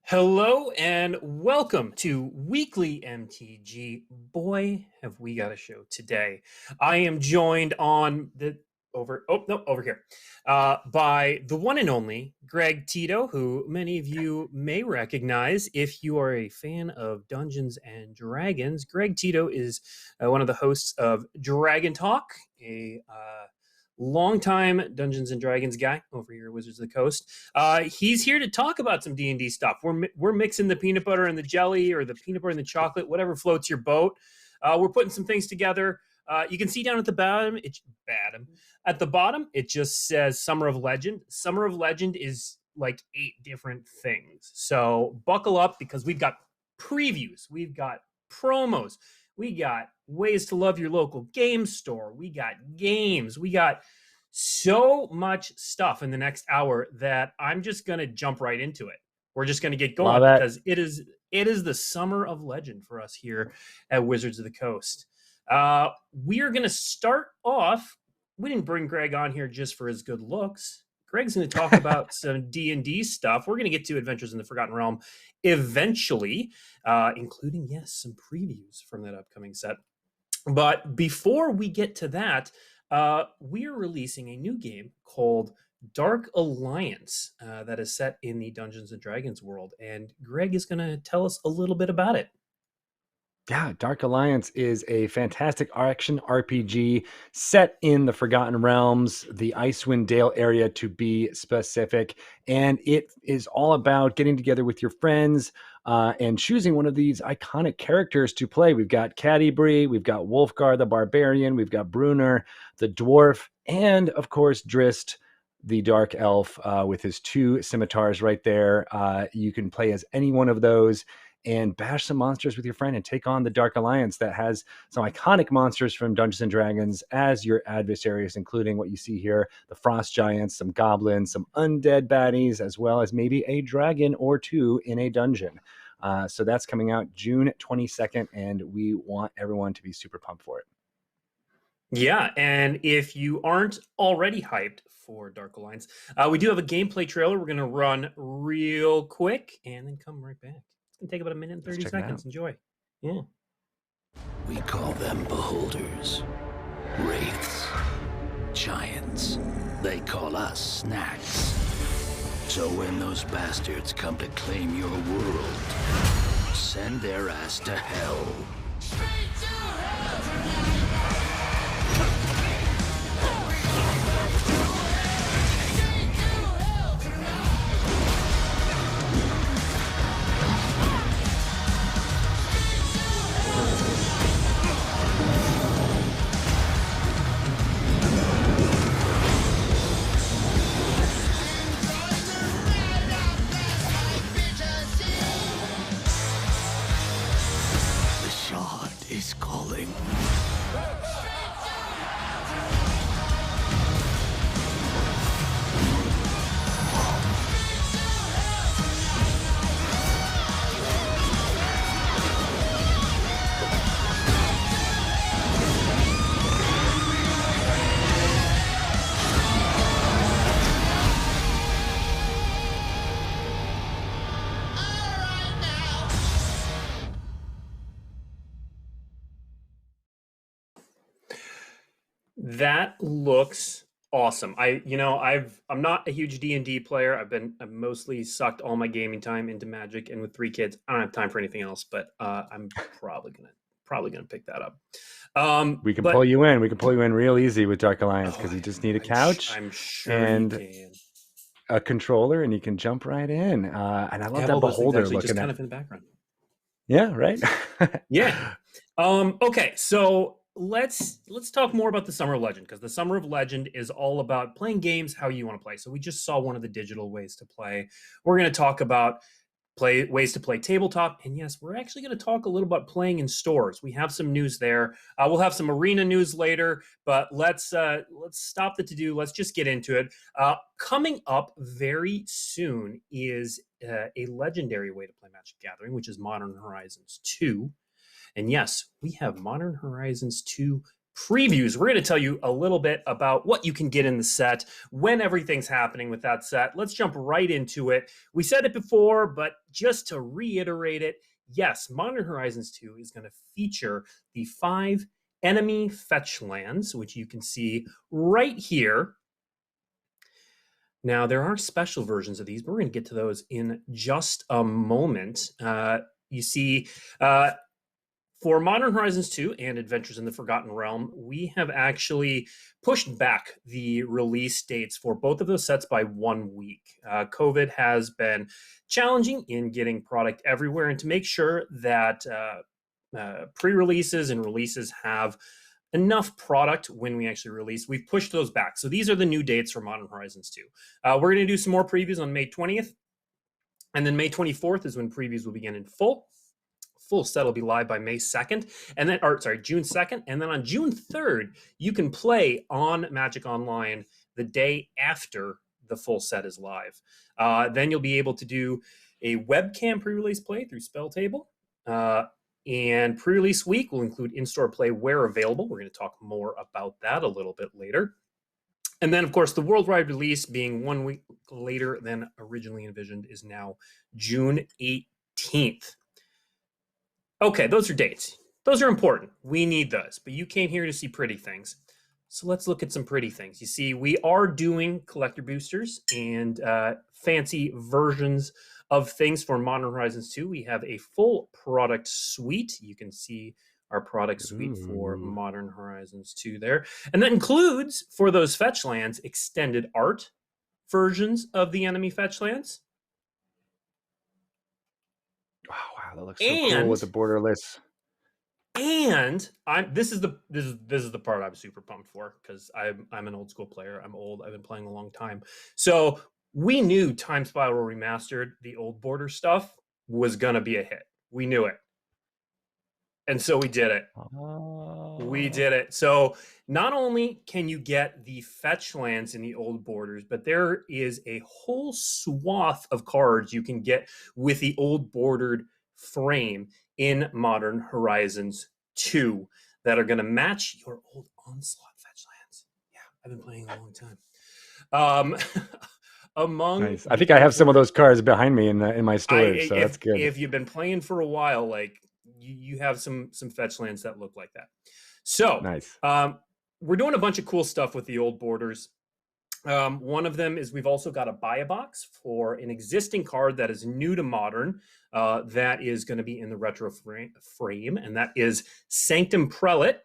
Hello and welcome to Weekly MTG. Boy, have we got a show today. I am joined on the over here by the one and only Greg Tito, who many of you may recognize if you are a fan of Dungeons and Dragons. Greg Tito is one of the hosts of Dragon Talk, a longtime Dungeons and Dragons guy over here at Wizards of the Coast. He's here to talk about some D&D stuff. We're mixing the peanut butter and the jelly, or the peanut butter and the chocolate, whatever floats your boat. We're putting some things together. You can see down at the bottom, it just says Summer of Legend. Summer of Legend is like 8 different things. So buckle up, because we've got previews, we've got promos, we got ways to love your local game store, we got games, we got so much stuff in the next hour that I'm just going to jump right into it. We're just going to get going because it is the Summer of Legend for us here at Wizards of the Coast. We are going to start off. We didn't bring Greg on here just for his good looks. Greg's going to talk about some D&D stuff. We're going to get to Adventures in the Forgotten Realm eventually, including, yes, some previews from that upcoming set. But before we get to that, we are releasing a new game called Dark Alliance that is set in the Dungeons and Dragons world. And Greg is going to tell us a little bit about it. Yeah, Dark Alliance is a fantastic action RPG set in the Forgotten Realms, the Icewind Dale area to be specific. And it is all about getting together with your friends and choosing one of these iconic characters to play. We've got Catti-brie, we've got Wolfgar the Barbarian, we've got Brunner the Dwarf, and of course Drist the Dark Elf with his 2 scimitars right there. You can play as any one of those and bash some monsters with your friend and take on the Dark Alliance that has some iconic monsters from Dungeons and Dragons as your adversaries, including what you see here, the Frost Giants, some goblins, some undead baddies, as well as maybe a dragon or 2 in a dungeon. So that's coming out June 22nd, and we want everyone to be super pumped for it. Yeah, and if you aren't already hyped for Dark Alliance, we do have a gameplay trailer we're going to run real quick and then come right back. It's going to take about 1 minute and 30 seconds. Enjoy. Yeah. We call them beholders, wraiths, giants. They call us snacks. So when those bastards come to claim your world, send their ass to hell. Straight to hell! Is calling. That looks awesome. I'm not a huge D&D player. I've mostly sucked all my gaming time into Magic, and with 3 kids, I don't have time for anything else. But I'm probably gonna pick that up. We can pull you in. We can pull you in real easy with Dark Alliance because you just need a couch. I'm sure and you can. A controller, and you can jump right in. And I love that beholder looking just kind of in the background. Yeah, right. Yeah. Okay, so let's talk more about the Summer of Legend, because the Summer of Legend is all about playing games how you want to play. So we just saw one of the digital ways to play. We're going to talk about ways to play tabletop, and yes, we're actually going to talk a little about playing in stores. We have some news there. We'll have some arena news later, but let's stop the to-do. Let's just get into it. Coming up very soon is a legendary way to play Magic the Gathering, which is Modern Horizons 2. And yes, we have Modern Horizons 2 previews, we're going to tell you a little bit about what you can get in the set, when everything's happening with that set. Let's jump right into it. We said it before, but just to reiterate it, yes, Modern Horizons 2 is going to feature the 5 enemy fetch lands, which you can see right here. Now, there are special versions of these, but we're going to get to those in just a moment. You see, for Modern Horizons 2 and Adventures in the Forgotten Realm, we have actually pushed back the release dates for both of those sets by 1 week. COVID has been challenging in getting product everywhere, and to make sure that pre-releases and releases have enough product when we actually release, we've pushed those back. So these are the new dates for Modern Horizons 2. We're going to do some more previews on May 20th, and then May 24th is when previews will begin in full. Full set will be live by May 2nd, and then, June 2nd, and then on June 3rd, you can play on Magic Online the day after the full set is live. Then you'll be able to do a webcam pre-release play through Spelltable, and pre-release week will include in-store play where available. We're going to talk more about that a little bit later. And then, of course, the worldwide release, being 1 week later than originally envisioned, is now June 18th. Okay, those are dates. Those are important. We need those. But you came here to see pretty things. So let's look at some pretty things. You see, we are doing collector boosters and fancy versions of things for Modern Horizons 2. We have a full product suite. You can see our product suite for Modern Horizons 2 there. And that includes, for those fetch lands, extended art versions of the enemy fetch lands. Oh, wow, that looks so cool with the borderless. And this is the part I'm super pumped for, because I'm an old school player. I'm old. I've been playing a long time. So we knew Time Spiral Remastered, the old border stuff, was gonna be a hit. We knew it. And so we did it. We did it. So not only can you get the fetch lands in the old borders, but there is a whole swath of cards you can get with the old bordered frame in Modern Horizons 2 that are going to match your old Onslaught fetch lands. Yeah, I've been playing a long time. Nice. I think I have some of those cards behind me in my storage, so that's good. If you've been playing for a while, like you have some fetch lands that look like that. So nice. We're doing a bunch of cool stuff with the old borders. One of them is we've also got a buy a box for an existing card that is new to Modern, that is going to be in the retro frame, and that is Sanctum Prelate.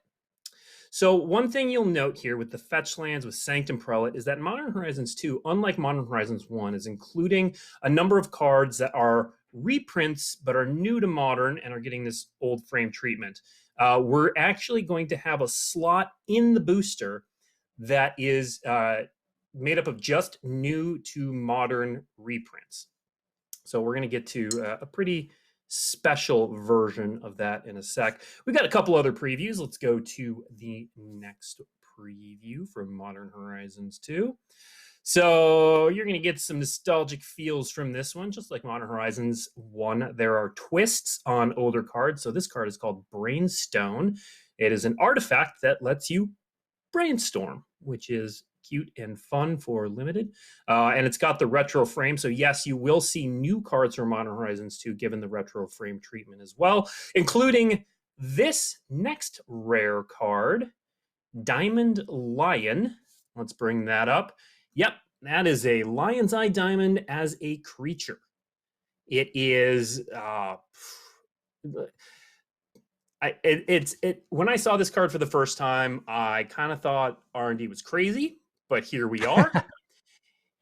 So one thing you'll note here with the fetch lands with Sanctum Prelate is that Modern Horizons 2, unlike Modern Horizons 1, is including a number of cards that are reprints but are new to Modern and are getting this old frame treatment. We're actually going to have a slot in the booster that is made up of just new to Modern reprints. So we're going to get to a pretty special version of that in a sec. We've got a couple other previews. Let's go to the next preview from Modern Horizons 2. So you're going to get some nostalgic feels from this one, just like Modern Horizons 1. There are twists on older cards. So this card is called Brainstone. It is an artifact that lets you brainstorm, which is cute and fun for limited. And it's got the retro frame. So yes, you will see new cards from Modern Horizons 2 given the retro frame treatment as well, including this next rare card, Diamond Lion. Let's bring that up. Yep, that is a Lion's Eye Diamond as a creature. It is when I saw this card for the first time, I kind of thought R&D was crazy, but here we are.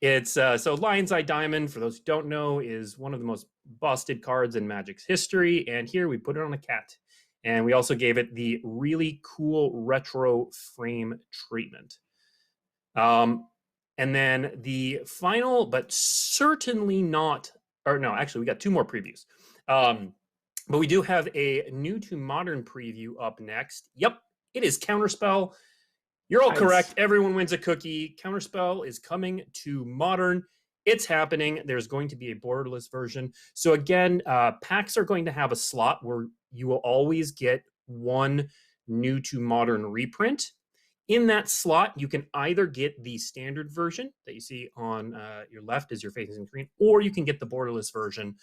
It's so Lion's Eye Diamond, for those who don't know, is one of the most busted cards in Magic's history, and here we put it on a cat. And we also gave it the really cool retro frame treatment. And then the final, but certainly not, or no, actually we got two more previews. But we do have a new to Modern preview up next. Yep, it is Counterspell. You're all correct. Everyone wins a cookie. Counterspell is coming to Modern. It's happening. There's going to be a borderless version. So again, packs are going to have a slot where you will always get one new to modern reprint. In that slot, you can either get the standard version that you see on your left as you're facing the screen, or you can get the borderless version.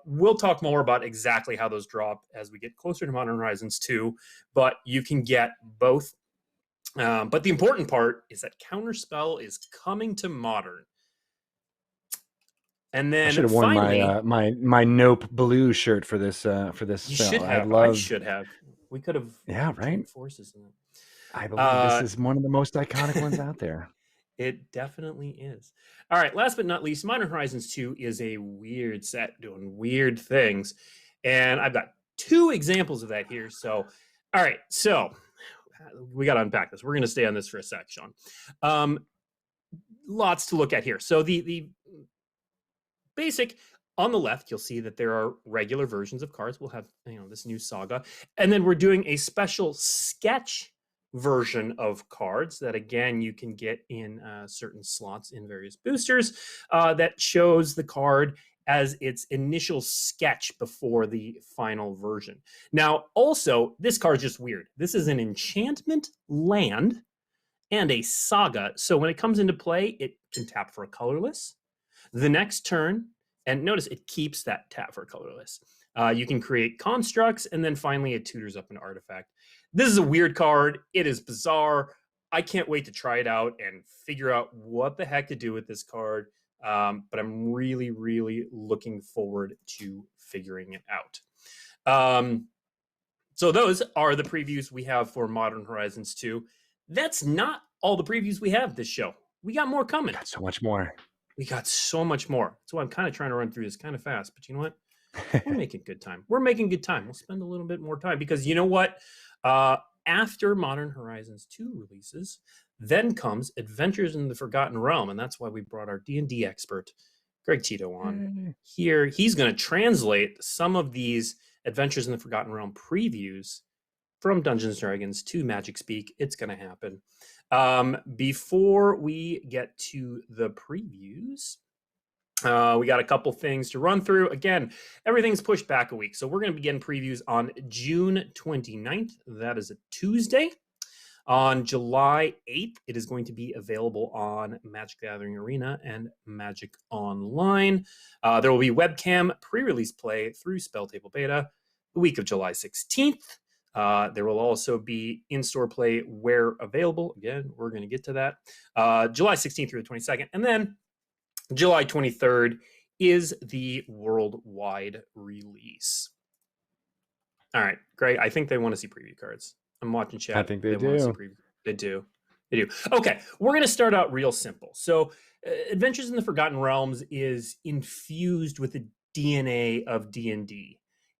We'll talk more about exactly how those drop as we get closer to Modern Horizons 2, but you can get both. But the important part is that Counterspell is coming to Modern. And then I should have worn my Nope blue shirt for this You spell. should have. I should have. We could have. Yeah, right. Forces in it. I believe this is one of the most iconic ones out there. It definitely is. All right. Last but not least, Modern Horizons 2 is a weird set doing weird things, and I've got 2 examples of that here. So, all right. So we got to unpack this. We're going to stay on this for a sec, Sean. Lots to look at here. So the basic. On the left, you'll see that there are regular versions of cards. We'll have this new saga, and then we're doing a special sketch version of cards that, again, you can get in certain slots in various boosters that shows the card as its initial sketch before the final version. Now, also, this card's just weird. This is an enchantment land and a saga. So when it comes into play, it can tap for a colorless. The next turn, and notice it keeps that tap for colorless. You can create constructs, and then finally it tutors up an artifact. This is a weird card. It is bizarre. I can't wait to try it out and figure out what the heck to do with this card. But I'm really, really looking forward to figuring it out. So those are the previews we have for Modern Horizons 2. That's not all the previews we have this show. We got more coming. Got so much more. We got so much more. So I'm kind of trying to run through this kind of fast, but you know what? We're making good time. We're making good time. We'll spend a little bit more time because you know what? After Modern Horizons 2 releases, then comes Adventures in the Forgotten Realm, and that's why we brought our D&D expert, Greg Tito, on here. He's going to translate some of these Adventures in the Forgotten Realm previews from Dungeons & Dragons to Magic Speak. It's going to happen. Before we get to the previews, we got a couple things to run through. Again, everything's pushed back a week. So we're going to begin previews on June 29th. That is a Tuesday. On July 8th, it is going to be available on Magic the Gathering Arena and Magic Online. There will be webcam pre-release play through Spell Table Beta the week of July 16th. There will also be in-store play where available. Again, we're going to get to that. July 16th through the 22nd. And then July 23rd is the worldwide release. All right, Greg, I think they want to see preview cards. I'm watching chat. I think they do. Want to see preview. They do. Okay, we're going to start out real simple. So Adventures in the Forgotten Realms is infused with the DNA of D&D.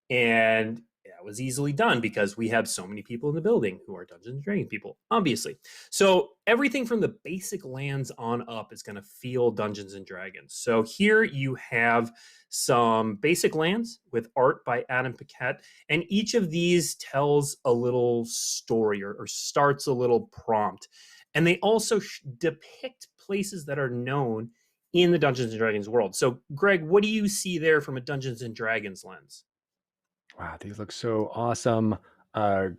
And that was easily done because we have so many people in the building who are Dungeons & Dragons people, obviously. So everything from the basic lands on up is going to feel Dungeons & Dragons. So here you have some basic lands with art by Adam Paquette, and each of these tells a little story or starts a little prompt. And they also depict places that are known in the Dungeons & Dragons world. So, Greg, what do you see there from a Dungeons & Dragons lens? Wow, these look so awesome.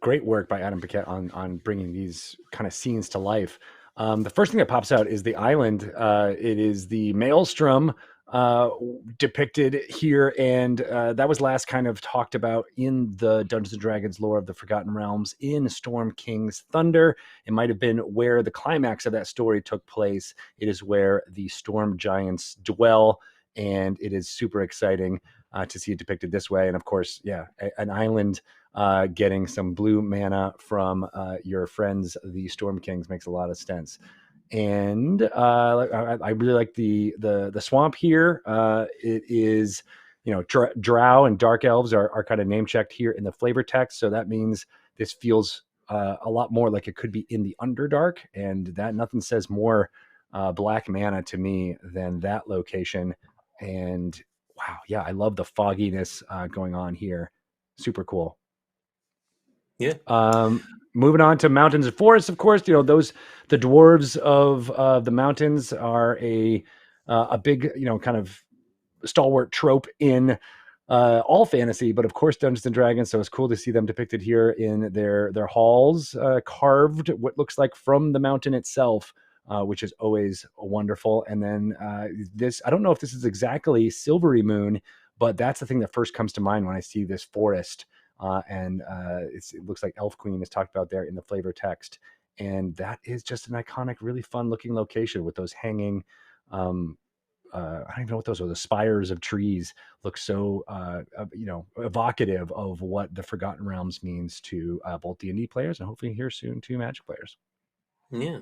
Great work by Adam Paquette on bringing these kind of scenes to life. The first thing that pops out is the island. It is the Maelstrom depicted here, and that was last kind of talked about in the Dungeons & Dragons lore of the Forgotten Realms in Storm King's Thunder. It might have been where the climax of that story took place. It is where the Storm Giants dwell, and it is super exciting to see it depicted this way. And of course, yeah, an island getting some blue mana from your friends, the Storm Kings, makes a lot of sense. And I really like the swamp here. It is, drow and dark elves are kind of name checked here in the flavor text. So that means this feels a lot more like it could be in the Underdark, and that nothing says more black mana to me than that location. And wow, yeah, I love the fogginess going on here. Super cool. Yeah. Moving on to mountains and forests, of course, the dwarves of the mountains are a big, kind of stalwart trope in all fantasy, but of course Dungeons and Dragons. So it's cool to see them depicted here in their halls, carved what looks like from the mountain itself, which is always wonderful. And then this, I don't know if this is exactly Silvery Moon, but that's the thing that first comes to mind when I see this forest. It looks like Elf Queen is talked about there in the flavor text. And that is just an iconic, really fun looking location with those hanging, I don't even know what those are. The spires of trees look so, evocative of what the Forgotten Realms means to both D&D players and hopefully here soon to Magic players. Yeah.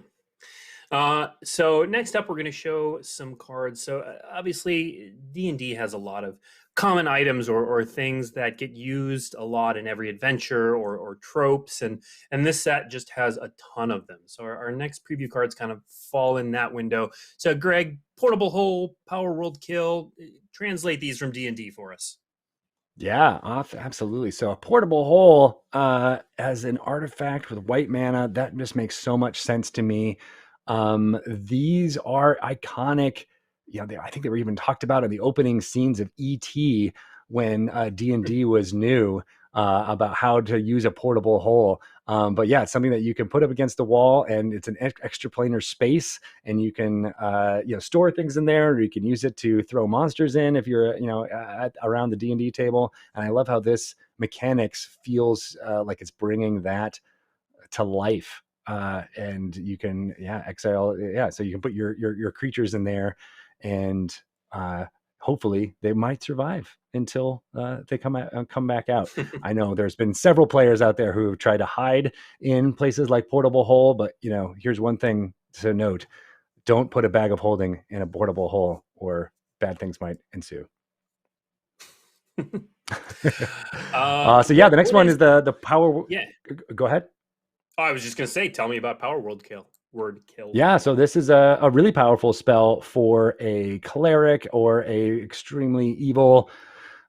So next up, we're going to show some cards. So obviously D&D has a lot of common items or things that get used a lot in every adventure or tropes. And this set just has a ton of them. So our next preview cards kind of fall in that window. So Greg, Portable Hole, Power World Kill, translate these from D&D for us. Yeah, absolutely. So a Portable Hole as an artifact with white mana, that just makes so much sense to me. These are iconic. I think they were even talked about in the opening scenes of E.T. when D&D was new, about how to use a portable hole. But yeah, it's something that you can put up against the wall, and it's an extra planar space, and you can store things in there, or you can use it to throw monsters in if you're around the D&D table. And I love how this mechanics feels like it's bringing that to life. And you can exile, so you can put your creatures in there, and hopefully they might survive until they come back out. I know there's been several players out there who have tried to hide in places like Portable Hole, but here's one thing to note: don't put a bag of holding in a portable hole, or bad things might ensue. So yeah, the next one is the power. Yeah, go ahead. I was just gonna say, tell me about Power World Kill. Yeah, so this is a really powerful spell for a cleric or a extremely evil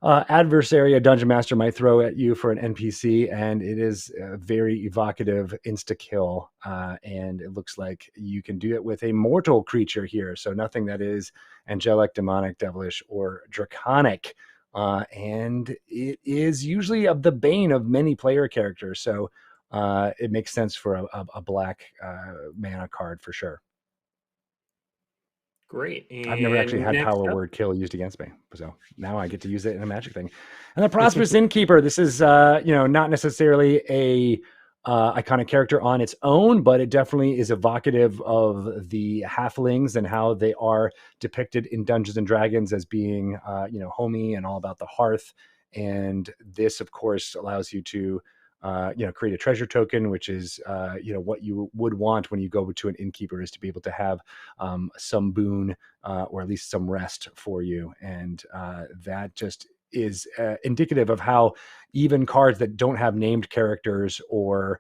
adversary a dungeon master might throw at you for an NPC, and it is a very evocative insta-kill, and it looks like you can do it with a mortal creature here, so nothing that is angelic, demonic, devilish, or draconic, and it is usually of the bane of many player characters, so it makes sense for a black mana card for sure. Great. I've never actually had Power Word Kill used against me, so now I get to use it in a Magic thing. And the Prosperous Innkeeper, this is not necessarily a iconic character on its own, but it definitely is evocative of the halflings and how they are depicted in Dungeons and Dragons as being homey and all about the hearth. And this, of course, allows you to create a treasure token, which is, what you would want when you go to an innkeeper, is to be able to have some boon or at least some rest for you. And that just is indicative of how even cards that don't have named characters or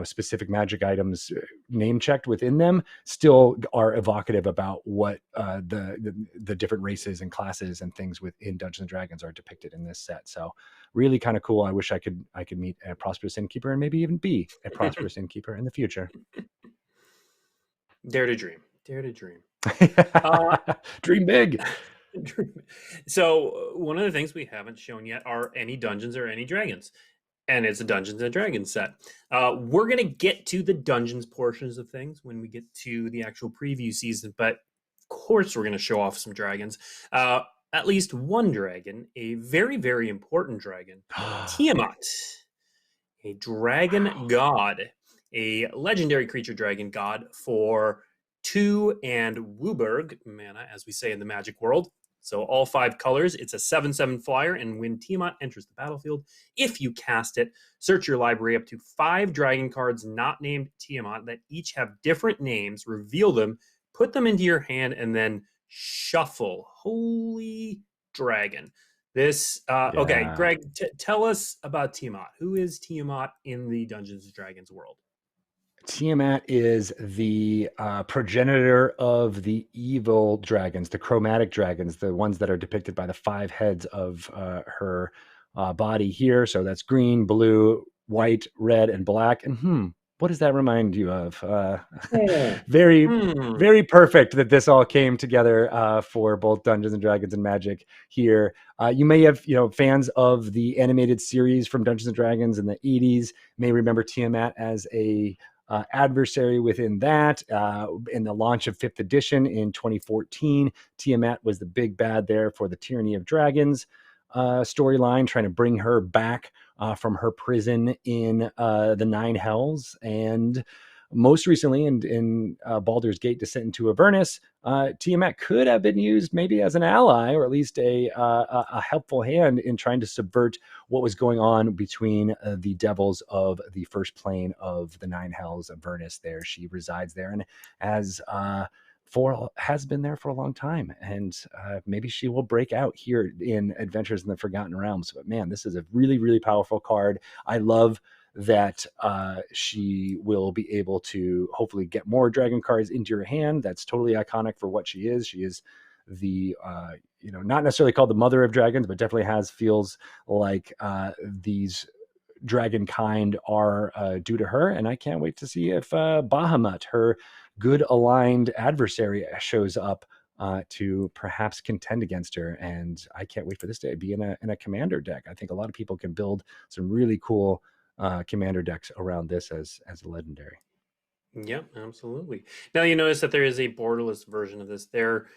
specific magic items name checked within them still are evocative about what the different races and classes and things within Dungeons and Dragons are depicted in this set. So really kind of cool. I wish I could meet a Prosperous Innkeeper and maybe even be a Prosperous Innkeeper in the future. Dare to dream. Dream big. So one of the things we haven't shown yet are any dungeons or any dragons. And it's a Dungeons and Dragons set. We're going to get to the dungeons portions of things when we get to the actual preview season. But of course, we're going to show off some dragons. At least one dragon, a very, very important dragon, Tiamat, a dragon god, a legendary creature dragon god for 2 and Wooburg mana, as we say in the Magic world. So all 5 colors. It's a 7/7 flyer, and when Tiamat enters the battlefield, if you cast it, search your library up to 5 dragon cards not named Tiamat that each have different names, reveal them, put them into your hand, and then shuffle. Holy dragon. This, okay, Greg, tell us about Tiamat. Who is Tiamat in the Dungeons & Dragons world? Tiamat is the progenitor of the evil dragons, the chromatic dragons, the ones that are depicted by the 5 heads of her body here. So that's green, blue, white, red, and black. And what does that remind you of? Oh. Very, Hmm. very perfect that this all came together for both Dungeons and Dragons and Magic here. You may have, fans of the animated series from Dungeons and Dragons in the 80s may remember Tiamat as a adversary within that. In the launch of 5th edition in 2014, Tiamat was the big bad there for the Tyranny of Dragons storyline, trying to bring her back from her prison in the Nine Hells. And most recently in Baldur's Gate Descent into Avernus, Tiamat could have been used maybe as an ally, or at least a helpful hand in trying to subvert what was going on between the devils of the first plane of the Nine Hells, Avernus. There, she resides there, and has been there for a long time, and maybe she will break out here in Adventures in the Forgotten Realms. But man, this is a really, really powerful card. I love that she will be able to hopefully get more dragon cards into your hand. That's totally iconic for what she is. She is the not necessarily called the mother of dragons, but definitely feels like these dragon kind are due to her. And I can't wait to see if Bahamut, her good aligned adversary, shows up to perhaps contend against her. And I can't wait for this day to be in a commander deck. I think a lot of people can build some really cool commander decks around this as a legendary. Yep, absolutely. Now you notice that there is a borderless version of this there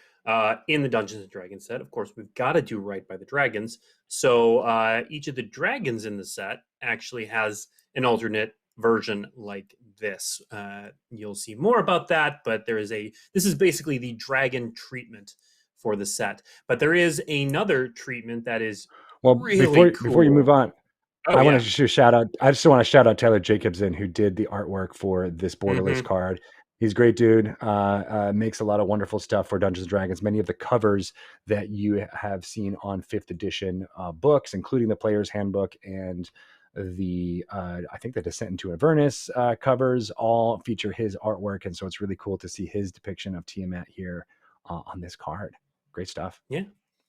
in the Dungeons and Dragons set. Of course, we've got to do right by the dragons. So each of the dragons in the set actually has an alternate version like this. You'll see more about that, but this is basically the dragon treatment for the set. But there is another treatment that is really cool. Before you move on, Oh, I want to just shout out. I just want to shout out Tyler Jacobson, who did the artwork for this borderless card. He's a great dude. Makes a lot of wonderful stuff for Dungeons and Dragons. Many of the covers that you have seen on 5th edition books, including the Player's Handbook and the I think the Descent into Avernus covers, all feature his artwork, and so it's really cool to see his depiction of Tiamat here on this card. Great stuff. Yeah,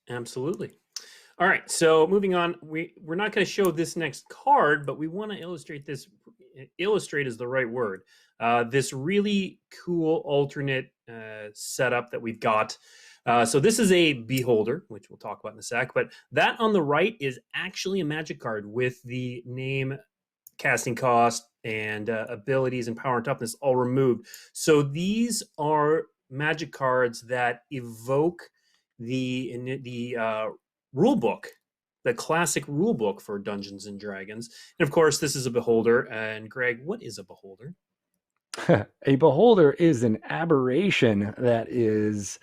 absolutely. All right, so moving on, we're not going to show this next card, but we want to illustrate this. Illustrate is the right word. This really cool alternate setup that we've got. So this is a Beholder, which we'll talk about in a sec, but that on the right is actually a magic card with the name, casting cost, and abilities and power and toughness all removed. So these are magic cards that evoke the rule book, the classic rule book for Dungeons and Dragons. And of course, this is a Beholder. And Greg, what is a Beholder? A Beholder is an aberration that is,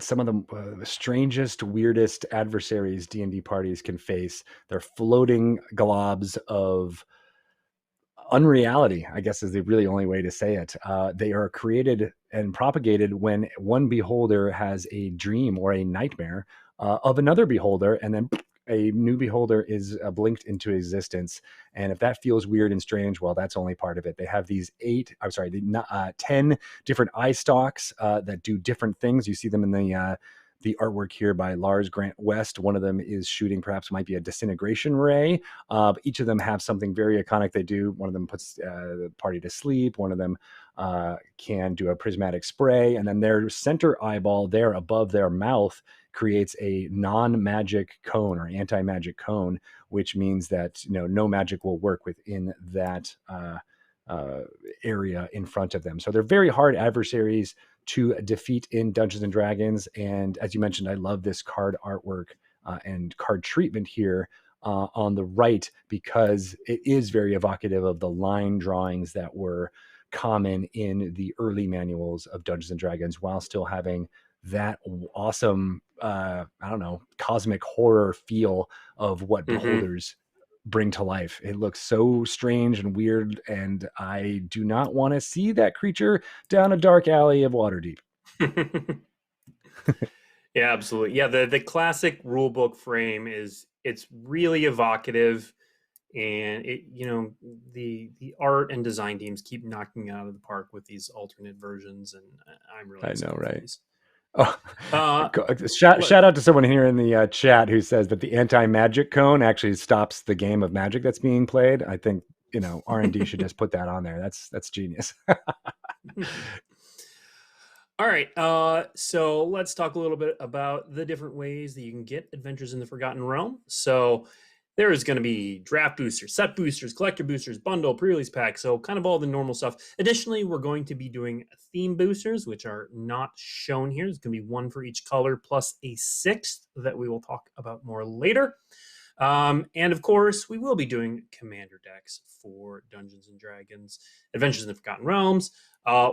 some of the strangest, weirdest adversaries D&D parties can face. They're floating globs of unreality, I guess is the really only way to say it. They are created and propagated when one Beholder has a dream or a nightmare of another Beholder, and then a new Beholder is blinked into existence. And if that feels weird and strange, well, that's only part of it. They have these 10 different eye stalks that do different things. You see them in the artwork here by Lars Grant West. One of them is shooting, perhaps might be a disintegration ray. Each of them have something very iconic they do. One of them puts the party to sleep. One of them can do a prismatic spray. And then their center eyeball there above their mouth creates a non-magic cone or anti-magic cone, which means that no magic will work within that area in front of them. So they're very hard adversaries to defeat in Dungeons and Dragons. And as you mentioned, I love this card artwork and card treatment here on the right, because it is very evocative of the line drawings that were common in the early manuals of Dungeons and Dragons, while still having that awesome, cosmic horror feel of what Beholders bring to life. It looks so strange and weird, and I do not want to see that creature down a dark alley of Waterdeep. Yeah, absolutely. Yeah, the classic rulebook frame it's really evocative, and the art and design teams keep knocking it out of the park with these alternate versions, and I'm really excited for these. Shout out to someone here in the chat who says that the anti-magic cone actually stops the game of Magic that's being played. I think R&D should just put that on there. That's genius. All right, so let's talk a little bit about the different ways that you can get Adventures in the Forgotten Realm. So there is going to be draft boosters, set boosters, collector boosters, bundle, pre-release pack, so kind of all the normal stuff. Additionally, we're going to be doing theme boosters, which are not shown here. There's going to be one for each color, plus a sixth that we will talk about more later. And of course, we will be doing commander decks for Dungeons and Dragons Adventures in the Forgotten Realms.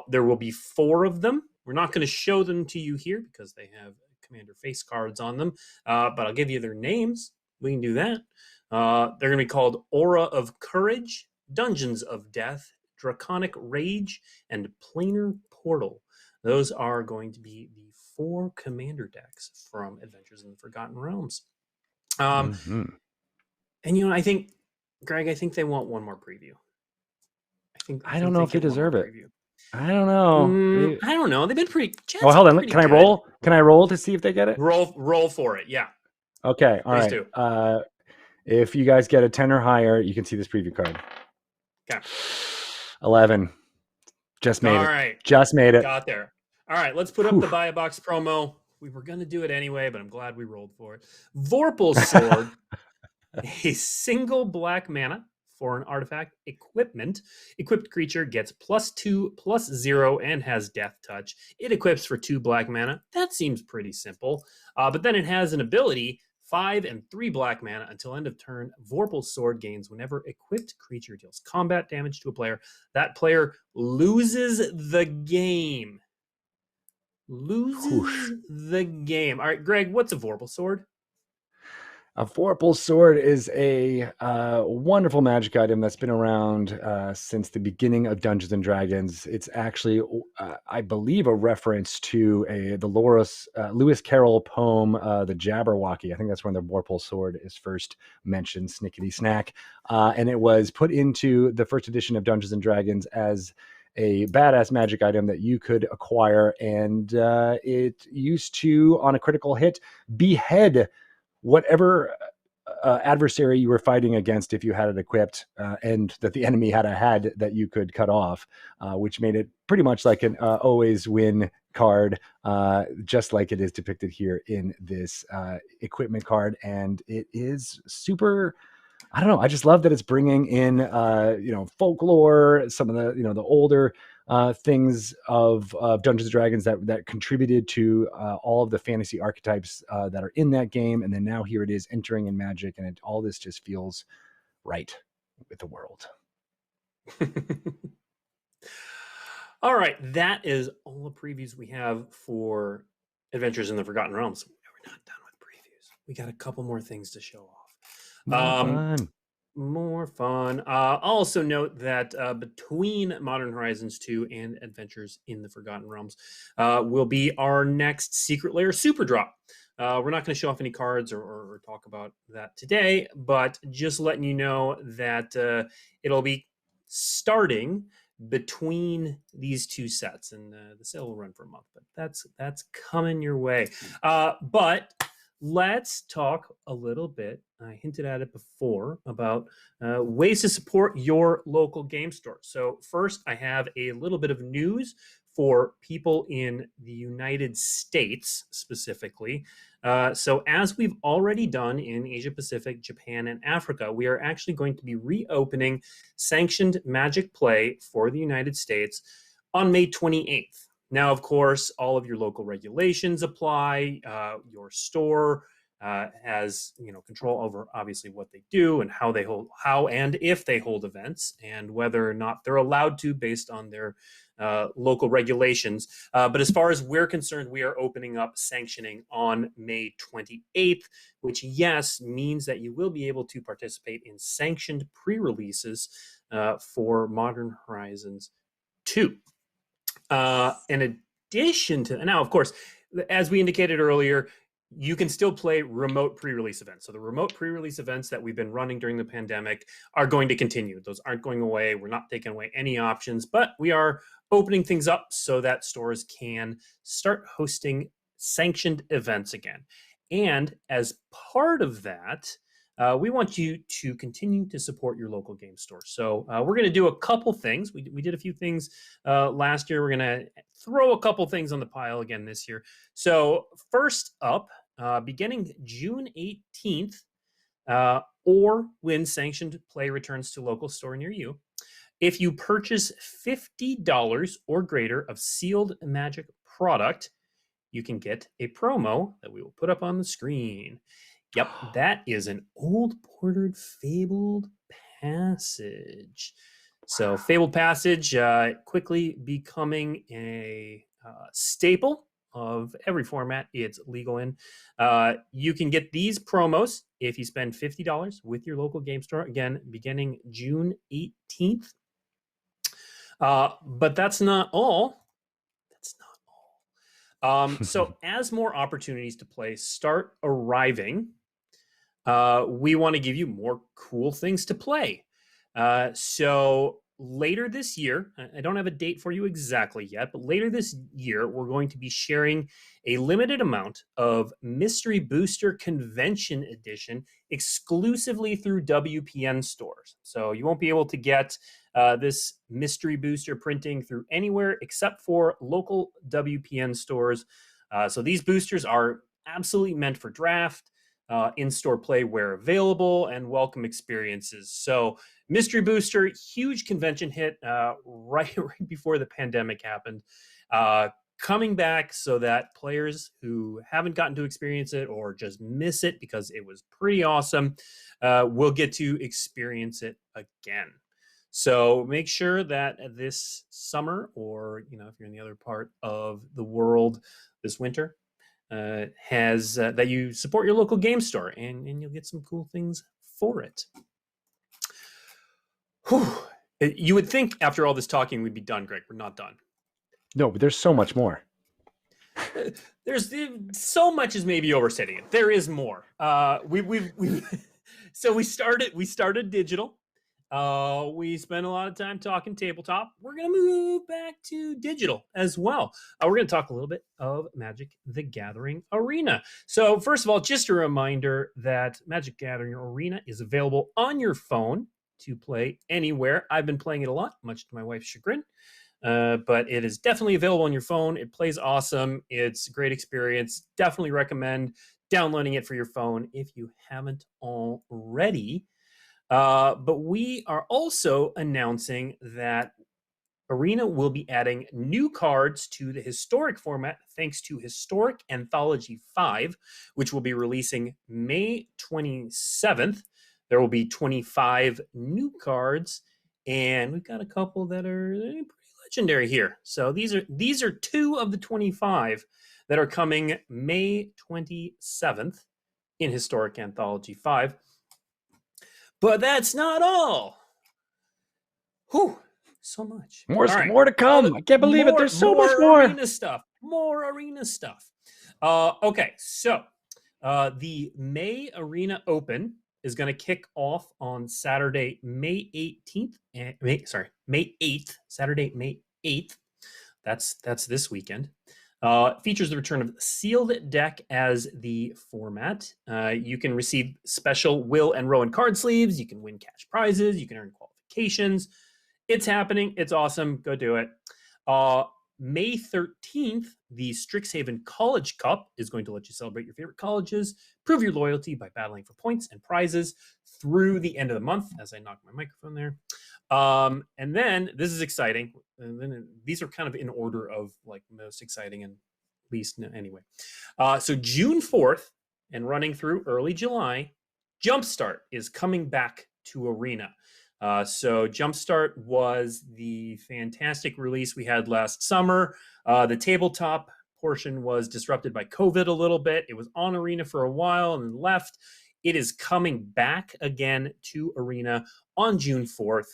There will be 4 of them. We're not going to show them to you here because they have commander face cards on them, but I'll give you their names. We can do that. They're going to be called Aura of Courage, Dungeons of Death, Draconic Rage, and Planar Portal. Those are going to be the 4 commander decks from Adventures in the Forgotten Realms. And I think, Greg, they want one more preview. I don't know if they deserve it. I don't know. I don't know. They've been pretty. Oh, hold on. Can I roll? Can I roll to see if they get it? Roll for it. Yeah. Okay. All right. Do. If you guys get a 10 or higher, you can see this preview card. Okay. 11. Just made it. All right. Just made it. Got there. All right. Let's put up the buy a box promo. We were going to do it anyway, but I'm glad we rolled for it. Vorpal's Sword, a single black mana for an artifact equipment. Equipped creature gets +2/+0 and has Death Touch. It equips for 2 black mana. That seems pretty simple. But then it has an ability, 5 and 3 black mana until end of turn. Vorpal's Sword gains whenever equipped creature deals combat damage to a player. That player loses the game. The game. All right, Greg, what's a Vorpal Sword? A Vorpal Sword is a wonderful magic item that's been around since the beginning of Dungeons and Dragons. It's actually, I believe, a reference to the Lewis Carroll poem, The Jabberwocky. I think that's when the Vorpal Sword is first mentioned, snickety snack. And it was put into the first edition of Dungeons and Dragons as a badass magic item that you could acquire. And it used to, on a critical hit, behead whatever adversary you were fighting against if you had it equipped, and that the enemy had a head that you could cut off, which made it pretty much like an always win card, just like it is depicted here in this equipment card. And it is super, I don't know, I just love that it's bringing in folklore, some of the the older things of Dungeons and Dragons that contributed to all of the fantasy archetypes that are in that game. And then now here it is entering in Magic, and all this just feels right with the world. All right. That is all the previews we have for Adventures in the Forgotten Realms. We're not done with previews. We got a couple more things to show off. More fun. I'll also note that between Modern Horizons 2 and Adventures in the Forgotten Realms will be our next Secret Lair Super Drop. We're not going to show off any cards or talk about that today, but just letting you know that it'll be starting between these 2 sets, and the sale will run for a month, but that's coming your way. But let's talk a little bit, I hinted at it before, about ways to support your local game store. So first, I have a little bit of news for people in the United States specifically. So as we've already done in Asia Pacific, Japan, and Africa, we are actually going to be reopening sanctioned Magic play for the United States on May 28th. Now, of course, all of your local regulations apply. Your store has control over obviously what they do and how and if they hold events, and whether or not they're allowed to based on their local regulations. But as far as we're concerned, we are opening up sanctioning on May 28th, which, yes, means that you will be able to participate in sanctioned pre-releases for Modern Horizons 2. In addition to now, of course, as we indicated earlier, you can still play remote pre-release events. So the remote pre-release events that we've been running during the pandemic are going to continue. Those aren't going away. We're not taking away any options, but we are opening things up so that stores can start hosting sanctioned events again. And as part of that, we want you to continue to support your local game store. So we're going to do a couple things. We did a few things last year. We're going to throw a couple things on the pile again this year. So first up, beginning June 18th, or when sanctioned play returns to local store near you, if you purchase $50 or greater of sealed Magic product, you can get a promo that we will put up on the screen. Yep, that is an old bordered Fabled Passage. So Fabled Passage quickly becoming a staple of every format it's legal in. You can get these promos if you spend $50 with your local game store, again, beginning June 18th. But that's not all. So as more opportunities to play start arriving, we want to give you more cool things to play. So later this year, I don't have a date for you exactly yet, but later this year, we're going to be sharing a limited amount of Mystery Booster Convention Edition exclusively through WPN stores. So you won't be able to get this Mystery Booster printing through anywhere except for local WPN stores. So these boosters are absolutely meant for draft, in-store play where available, and welcome experiences. So Mystery Booster, huge convention hit right before the pandemic happened. Coming back so that players who haven't gotten to experience it or just miss it because it was pretty awesome will get to experience it again. So make sure that this summer, or if you're in the other part of the world this winter, that you support your local game store, and you'll get some cool things for it. Whew. You would think after all this talking we'd be done, Greg. We're not done. No, but there's so much more. There's so much is maybe overstating it. There is more. So we started digital. We spent a lot of time talking tabletop. We're going to move back to digital as well. We're going to talk a little bit of Magic the Gathering Arena. So first of all, just a reminder that Magic Gathering Arena is available on your phone to play anywhere. I've been playing it a lot, much to my wife's chagrin. But it is definitely available on your phone. It plays awesome. It's a great experience. Definitely recommend downloading it for your phone if you haven't already. But we are also announcing that Arena will be adding new cards to the historic format thanks to Historic Anthology 5, which will be releasing May 27th. There will be 25 new cards, and we've got a couple that are pretty legendary here. So these are two of the 25 that are coming May 27th in Historic Anthology 5. But that's not all. Whew, so much. More to come. I can't believe it. There's so much more. More arena stuff. Okay, so the May Arena Open is going to kick off on Saturday, May 18th. May 8th. Saturday, May 8th. That's this weekend. Features the return of sealed deck as the format. You can receive special Will and Rowan card sleeves. You can win cash prizes. You can earn qualifications. It's happening. It's awesome. Go do it. May 13th, the Strixhaven College Cup is going to let you celebrate your favorite colleges, prove your loyalty by battling for points and prizes through the end of the month, as I knock my microphone there. And then this is exciting. And then these are kind of in order of like most exciting and least anyway. So June 4th and running through early July, Jumpstart is coming back to Arena. So Jumpstart was the fantastic release we had last summer. The tabletop portion was disrupted by COVID a little bit. It was on Arena for a while and then left. It is coming back again to Arena on June 4th.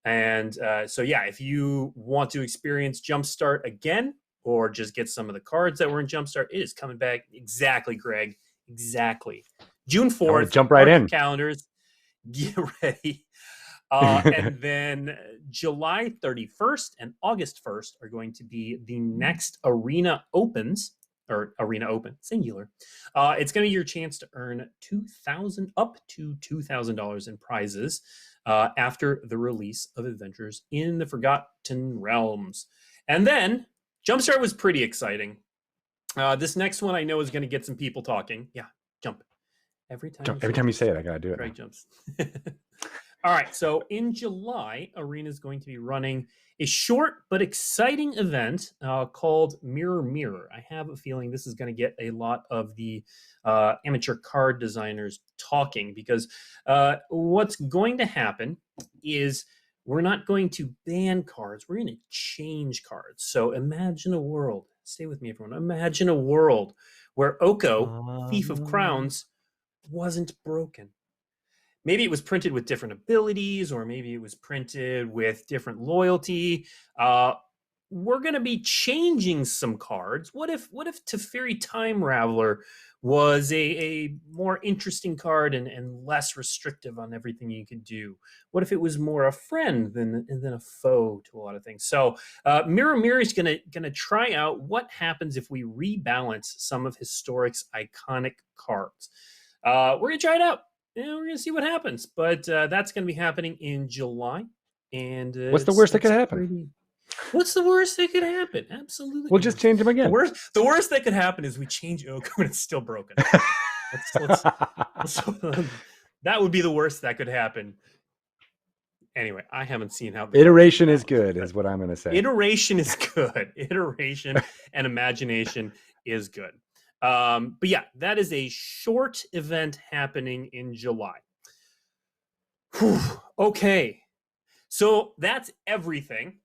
And so, yeah, if you want to experience Jumpstart again or just get some of the cards that were in Jumpstart, it is coming back. Exactly, Greg. Exactly. June 4th. Jump right in. Calendars. Get ready. And then July 31st and August 1st are going to be the next Arena Opens. or Arena Open, singular. It's going to be your chance to earn up to $2,000 in prizes after the release of Adventures in the Forgotten Realms. And then Jumpstart was pretty exciting. This next one I know is going to get some people talking. Yeah, jump. Every time you say it, I gotta do it. Greg jumps. All right, so in July, Arena is going to be running a short but exciting event called Mirror Mirror. I have a feeling this is going to get a lot of the amateur card designers talking, because what's going to happen is we're not going to ban cards. We're going to change cards. So imagine a world. Stay with me, everyone. Imagine a world where Oko, Thief of Crowns, wasn't broken. Maybe it was printed with different abilities, or maybe it was printed with different loyalty. We're going to be changing some cards. What if Teferi Time Raveler was a more interesting card and less restrictive on everything you could do? What if it was more a friend than a foe to a lot of things? So Mirror Mirror is going to try out what happens if we rebalance some of Historic's iconic cards. We're going to try it out. And we're going to see what happens. But that's going to be happening in July. And what's the worst that could happen? What's the worst that could happen? Absolutely. We'll just change them again. The worst that could happen is we change Oko and it's still broken. That would be the worst that could happen. Anyway, I haven't seen how... Iteration is good, is what I'm going to say. Iteration is good. Iteration and imagination is good. But yeah, that is a short event happening in July. Whew. Okay. So that's everything.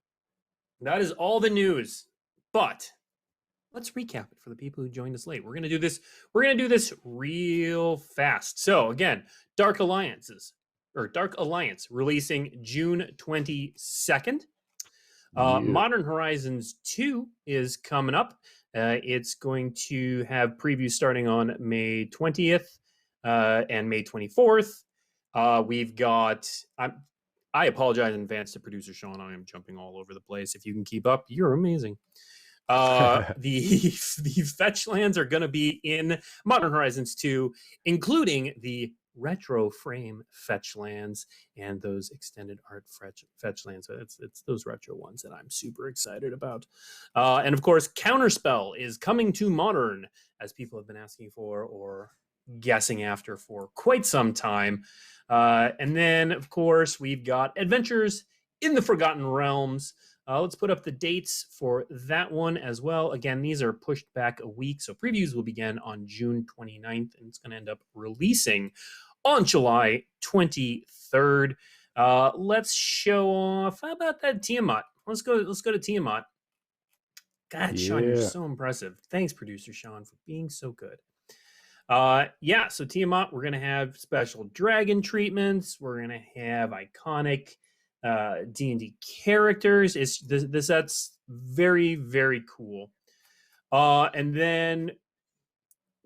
That is all the news. But let's recap it for the people who joined us late. We're going to do this real fast. So again, Dark Alliance releasing June 22nd. Modern Horizons 2 is coming up. It's going to have previews starting on May 20th and May 24th. We've got... I apologize in advance to producer Sean. I am jumping all over the place. If you can keep up, you're amazing. The fetch lands are going to be in Modern Horizons 2, including the retro frame fetch lands and those extended art fetch lands. So it's those retro ones that I'm super excited about. And of course, Counterspell is coming to Modern, as people have been asking for or guessing after for quite some time. And then, of course, we've got Adventures in the Forgotten Realms. Let's put up the dates for that one as well. Again, these are pushed back a week, so previews will begin on June 29th, and it's going to end up releasing on July 23rd. Let's show off. How about that Tiamat? Let's go to Tiamat. God, Sean, you're so impressive. Thanks, producer Sean, for being so good. So Tiamat, we're going to have special dragon treatments. We're going to have iconic D&D characters. The set's very, very cool. And then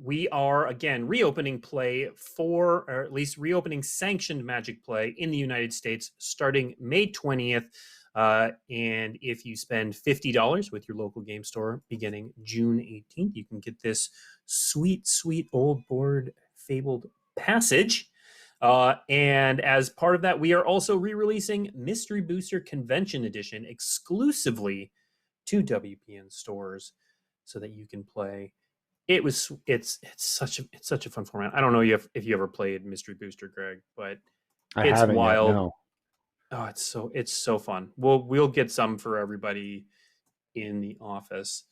we are, again, reopening play or at least reopening sanctioned Magic play in the United States starting May 20th. And if you spend $50 with your local game store beginning June 18th, you can get this sweet, sweet old board Fabled Passage. And as part of that, we are also re-releasing Mystery Booster Convention Edition exclusively to WPN stores so that you can play. It's such a fun format. I don't know if you ever played Mystery Booster, Greg, but it's wild. Yet, no. Oh, it's so fun. We'll get some for everybody in the office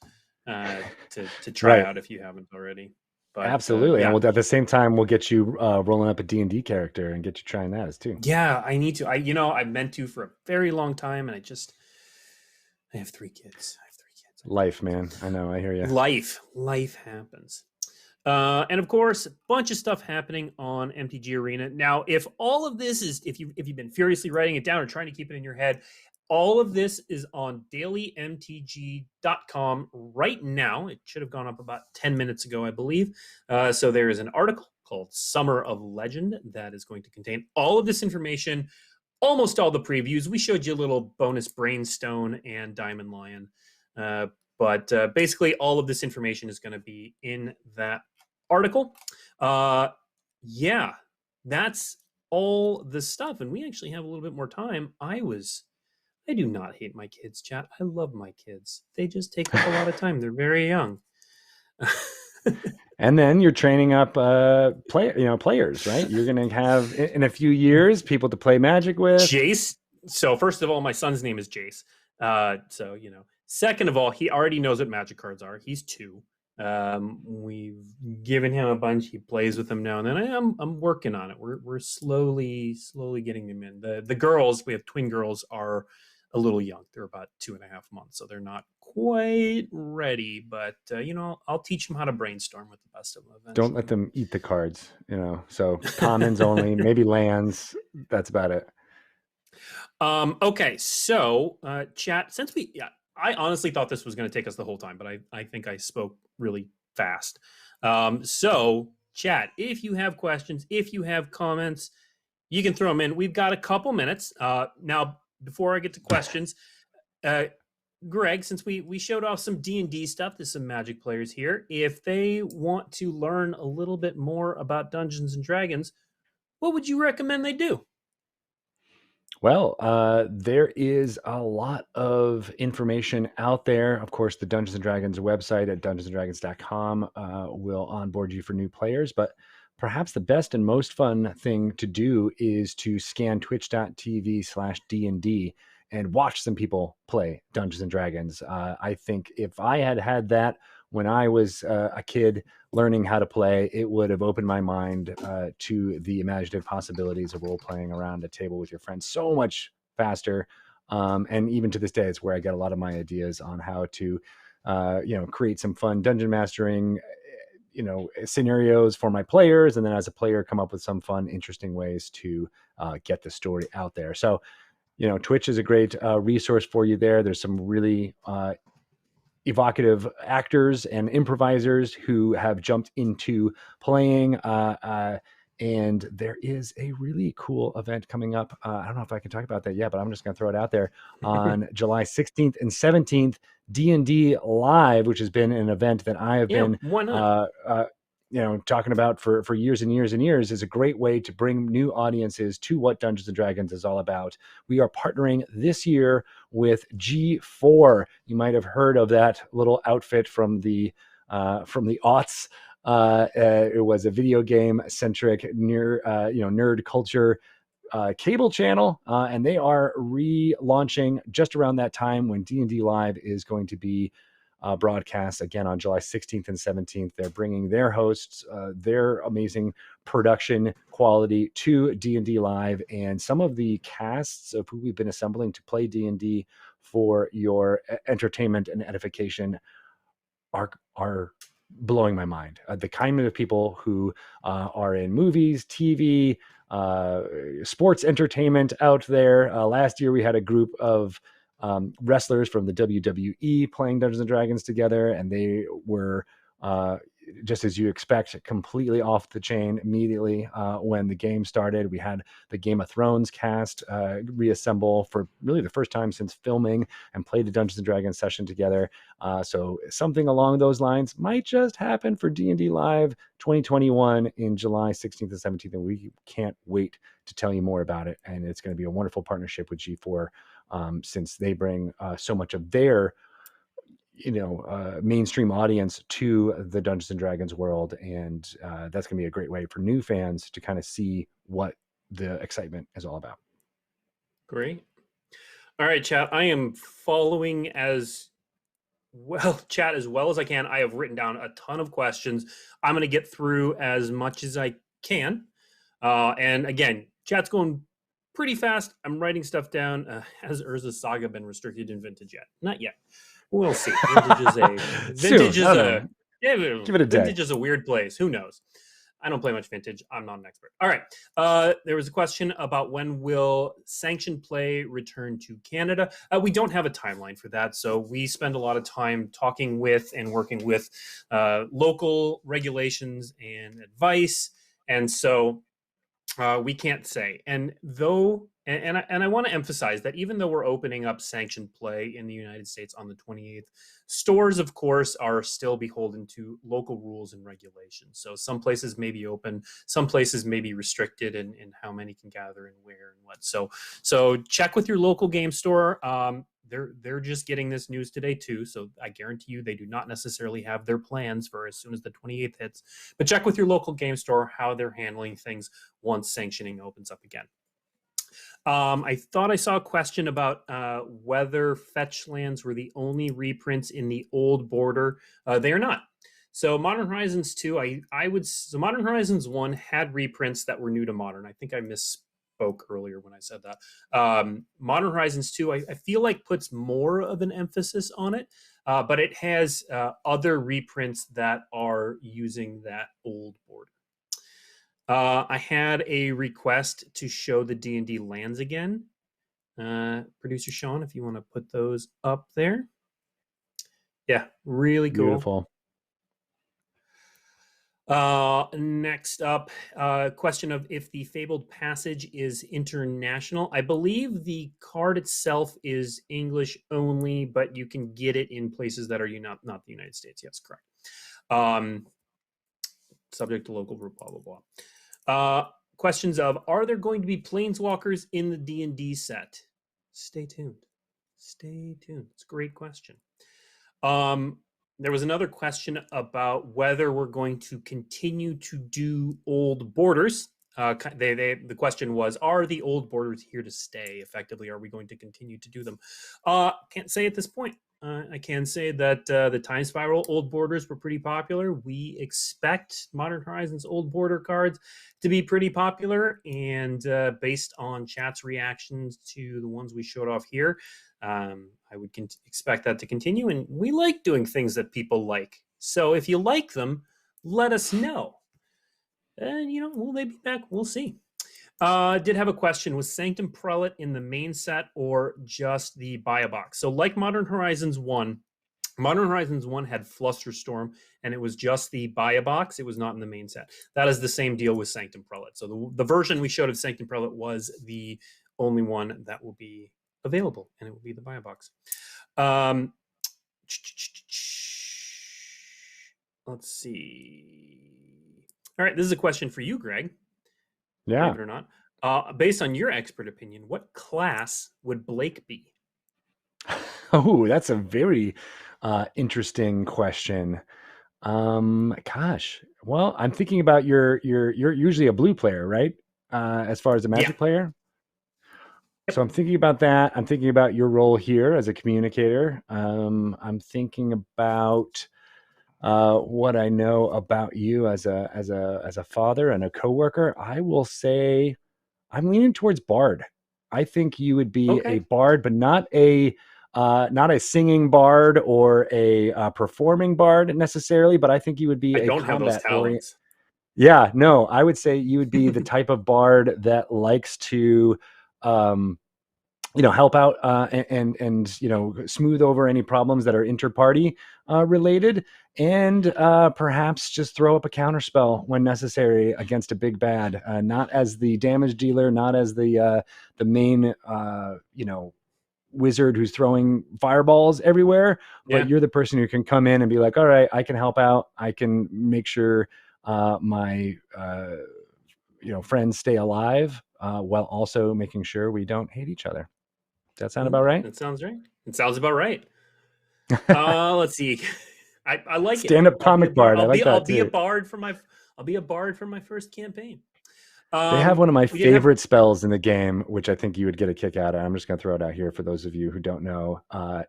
to try out if you haven't already. But, absolutely, and at the same time, we'll get you rolling up a D&D character and get you trying that as too. Yeah, I need to. I've meant to for a very long time, and I have 3 kids. Life, man. I know. I hear you. Life happens. And of course, a bunch of stuff happening on MTG Arena. Now, if all of this is, if you've been furiously writing it down or trying to keep it in your head, all of this is on dailymtg.com right now. It should have gone up about 10 minutes ago, I believe. So there is an article called Summer of Legend that is going to contain all of this information, almost all the previews. We showed you a little bonus Brainstone and Diamond Lion But basically, all of this information is going to be in that article. Yeah, that's all the stuff. And we actually have a little bit more time. I do not hate my kids, chat. I love my kids. They just take up a lot of time. They're very young. And then you're training up players, right? You're going to have in a few years people to play Magic with. Jace. So first of all, my son's name is Jace. So second of all, he already knows what Magic cards are. He's 2. We've given him a bunch. He plays with them now and then. I'm working on it. We're slowly getting them in. The girls, we have twin girls, are a little young. They're about 2.5 months, so they're not quite ready. But I'll teach them how to brainstorm with the best of them eventually. Don't let them eat the cards. So commons only, maybe lands. That's about it. Okay, so chat. Since I honestly thought this was going to take us the whole time, but I think I spoke really fast. So chat, if you have questions, if you have comments, you can throw them in. We've got a couple minutes. Now, before I get to questions, Greg, since we showed off some D&D stuff, there's some Magic players here. If they want to learn a little bit more about Dungeons and Dragons, what would you recommend they do? Well, there is a lot of information out there. Of course, the Dungeons & Dragons website at dungeonsanddragons.com will onboard you for new players. But perhaps the best and most fun thing to do is to scan twitch.tv/D&D and watch some people play Dungeons & Dragons. I think if I had that when I was a kid learning how to play, it would have opened my mind to the imaginative possibilities of role-playing around a table with your friends so much faster. And even to this day, it's where I get a lot of my ideas on how to, create some fun dungeon mastering, scenarios for my players. And then as a player, come up with some fun, interesting ways to get the story out there. So, Twitch is a great resource for you there. There's some really evocative actors and improvisers who have jumped into playing. And there is a really cool event coming up. I don't know if I can talk about that yet, but I'm just going to throw it out there on July 16th and 17th. D&D Live, which has been an event that I have been talking about for years and years and years, is a great way to bring new audiences to what Dungeons & Dragons is all about. We are partnering this year with G4. You might have heard of that little outfit from the aughts. It was a video game centric nerd culture cable channel, and they are relaunching just around that time when D&D Live is going to be broadcast again on July 16th and 17th. They're bringing their hosts, their amazing production quality to D&D Live, and some of the casts of who we've been assembling to play D&D for your entertainment and edification are blowing my mind. The kind of people who are in movies, TV, sports entertainment out there. Last year we had a group of wrestlers from the WWE playing Dungeons and Dragons together, and they were just as you expect, completely off the chain immediately when the game started. We had the Game of Thrones cast reassemble for really the first time since filming and played a Dungeons and Dragons session together. So something along those lines might just happen for D&D Live 2021 in July 16th and 17th, and we can't wait to tell you more about it. And it's going to be a wonderful partnership with G4 since they bring so much of their mainstream audience to the Dungeons and Dragons world. And that's going to be a great way for new fans to kind of see what the excitement is all about. Great. All right, chat. I am following as well as I can. I have written down a ton of questions. I'm going to get through as much as I can. And again, chat's going pretty fast. I'm writing stuff down. Has Urza's Saga been restricted in Vintage yet? Not yet. We'll see. Vintage is a weird place. Who knows? I don't play much Vintage. I'm not an expert. All right. There was a question about when will sanctioned play return to Canada. We don't have a timeline for that. So we spend a lot of time talking with and working with local regulations and advice. And so We can't say. And though, and I want to emphasize that even though we're opening up sanctioned play in the United States on the 28th, stores, of course, are still beholden to local rules and regulations. So some places may be open, some places may be restricted in how many can gather and where and what. So check with your local game store. They're just getting this news today too, so I guarantee you they do not necessarily have their plans for as soon as the 28th hits. But check with your local game store how they're handling things once sanctioning opens up again. I thought I saw a question about whether fetch lands were the only reprints in the old border. They are not. So Modern Horizons 2, so Modern Horizons 1 had reprints that were new to Modern. I think I misspoke earlier when I said that. Modern Horizons 2, I feel like puts more of an emphasis on it, but it has other reprints that are using that old border. I had a request to show the D&D lands again. Producer Sean, if you want to put those up there. Yeah, really cool. Beautiful. Next up, question of if the Fabled Passage is international. I believe the card itself is English only, but you can get it in places that are not the United States. Yes, correct. Subject to local rule, blah, blah, blah. Questions of, are there going to be planeswalkers in the D&D set? Stay tuned. Stay tuned. It's a great question. There was another question about whether we're going to continue to do old borders. The question was, are the old borders here to stay? Effectively, are we going to continue to do them? Can't say at this point. I can say that the Time Spiral old borders were pretty popular. We expect Modern Horizons old border cards to be pretty popular, and based on chat's reactions to the ones we showed off here, I would expect that to continue. And we like doing things that people like. So if you like them, let us know. And, will they be back? We'll see. Did have a question. Was Sanctum Prelate in the main set or just the buy a box? So like Modern Horizons 1, Modern Horizons 1 had Flusterstorm, and it was just the buy a box. It was not in the main set. That is the same deal with Sanctum Prelate. So the version we showed of Sanctum Prelate was the only one that will be available, and it will be the buy a box. Let's see. All right, this is a question for you, Greg. Yeah. Believe it or not. Based on your expert opinion, what class would Blake be? Oh, that's a very interesting question. Gosh, well, I'm thinking about you're usually a blue player, right? As far as a Magic player. So I'm thinking about that. I'm thinking about your role here as a communicator. I'm thinking about what I know about you as a father and a coworker. I will say I'm leaning towards Bard. I think you would be a Bard, but not a singing Bard or a performing Bard necessarily. But I think you would be a don't have those talents. Yeah, no, I would say you would be the type of Bard that likes to help out and smooth over any problems that are inter-party related, and perhaps just throw up a counterspell when necessary against a big bad, not as the damage dealer, not as the main wizard who's throwing fireballs everywhere, but you're the person who can come in and be like, all right, I can help out. I can make sure my friends stay alive while also making sure we don't hate each other. Does that sound about right? That sounds right. It sounds about right. Let's see. I like stand-up comic bard. I'll be a bard for my first campain. They have one of my favorite spells in the game, which I think you would get a kick out of. I'm just going to throw it out here for those of you who don't know.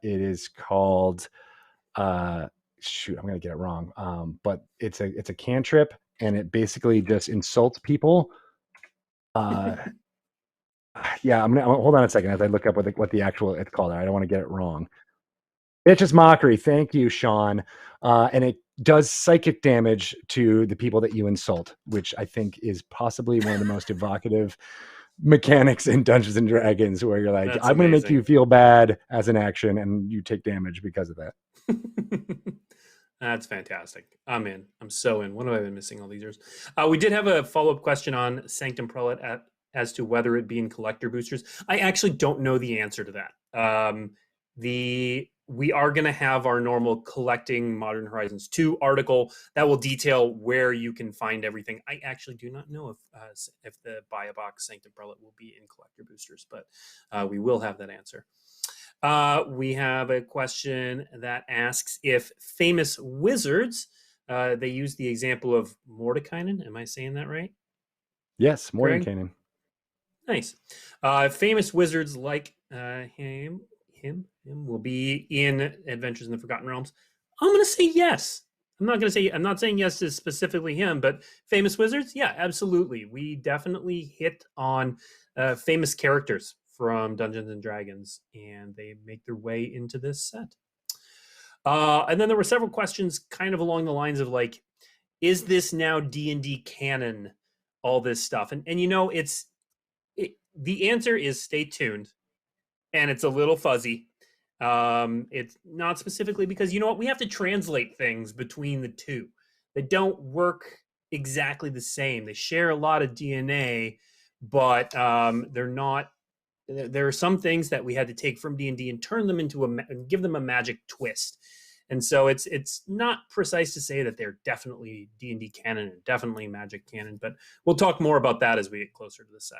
It is called shoot, I'm going to get it wrong. But it's a cantrip, and it basically just insults people. Yeah, I'm gonna hold on a second as I look up what the actual it's called. I don't want to get it wrong. Vicious Mockery. Thank you, Sean. And it does psychic damage to the people that you insult, which I think is possibly one of the most evocative mechanics in Dungeons and Dragons, where you're like, I'm going to make you feel bad as an action, and you take damage because of that. That's fantastic. I'm in. I'm so in. What have I been missing all these years? We did have a follow-up question on Sanctum Prelate as to whether it be in collector boosters. I actually don't know the answer to that. We are going to have our normal collecting Modern Horizons 2 article that will detail where you can find everything. I actually do not know if the buy a box Sanctum Prelate will be in collector boosters, but we will have that answer. We have a question that asks if famous wizards, they use the example of Mordekainen. Am I saying that right? Yes, Greg? Mordekainen. Nice. Famous wizards like him will be in Adventures in the Forgotten Realms. I'm going to say yes. I'm not saying yes to specifically him, but famous wizards, yeah, absolutely. We definitely hit on famous characters from Dungeons and Dragons, and they make their way into this set. And then there were several questions kind of along the lines of like, is this now D&D canon, all this stuff? And you know, the answer is stay tuned, and it's a little fuzzy. It's not specifically because, you know what, we have to translate things between the two. They don't work exactly the same. They share a lot of DNA, but they're not. There are some things that we had to take from D&D and turn them into and give them a magic twist. And so it's not precise to say that they're definitely D&D canon and definitely magic canon, but we'll talk more about that as we get closer to the set.